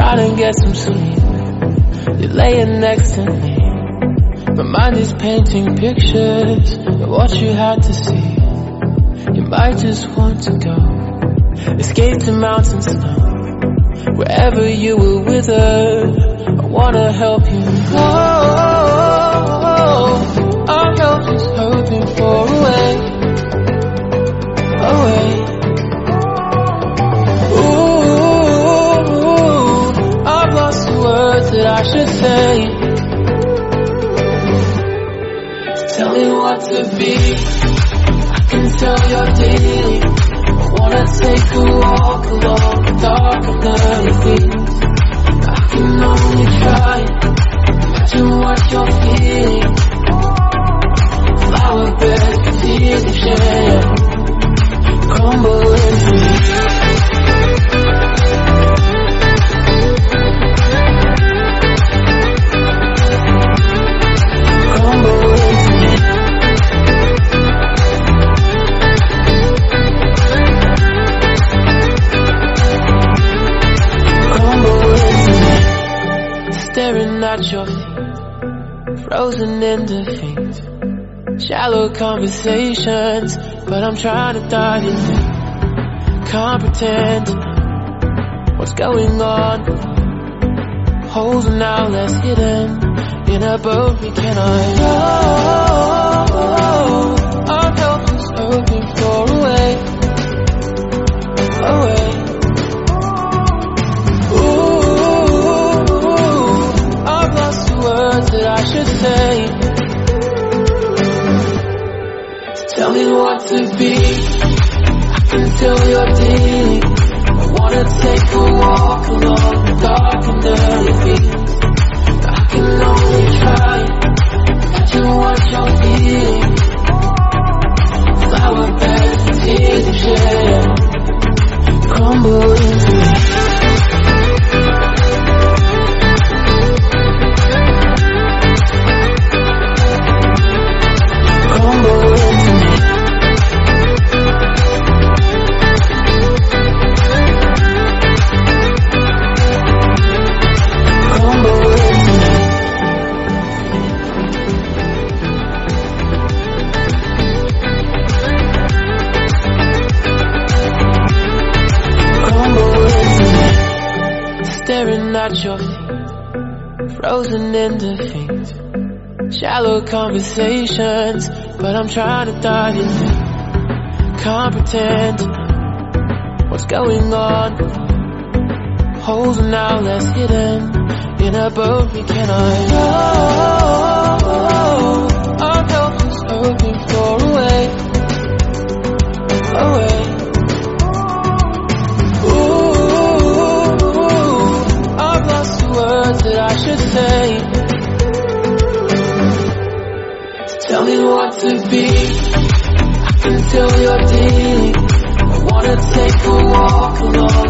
trying to get some sleep. You're laying next to me. My mind is painting pictures of what you had to see. You might just want to go, escape to mountains now. Wherever you were withered, I wanna help you go. Our help is hoping for a way, a way. Ooh, I've lost the words that I should say. Tell me what to be, I can tell you're daily. I wanna take a walk along the dark and early fields. I can only try, imagine what you're feeling. Flower beds, tears of shame, crumble into me. Staring at your feet, frozen in defeat. Shallow conversations, but I'm trying to dive in deep. Can't pretend to know what's going on. Holes are now less hidden. In a boat we cannot row. Our help is hoping for a way, a way. Words that I should say. Tell me what to be, I can tell you're daily. I wanna take a walk along the dark and early fields. I can only try, imagine what you're feeling. Flower beds and tears of shame crumble into me. Staring at your feet, frozen in defeat. Shallow conversations, but I'm trying to dive in deep. Can't pretend to know what's going on. Holes are now less hidden. In a boat we cannot row. Our help is hoping for a way, a way. Words that I should say. Tell me what to be, I can tell you're daily. I wanna take a walk along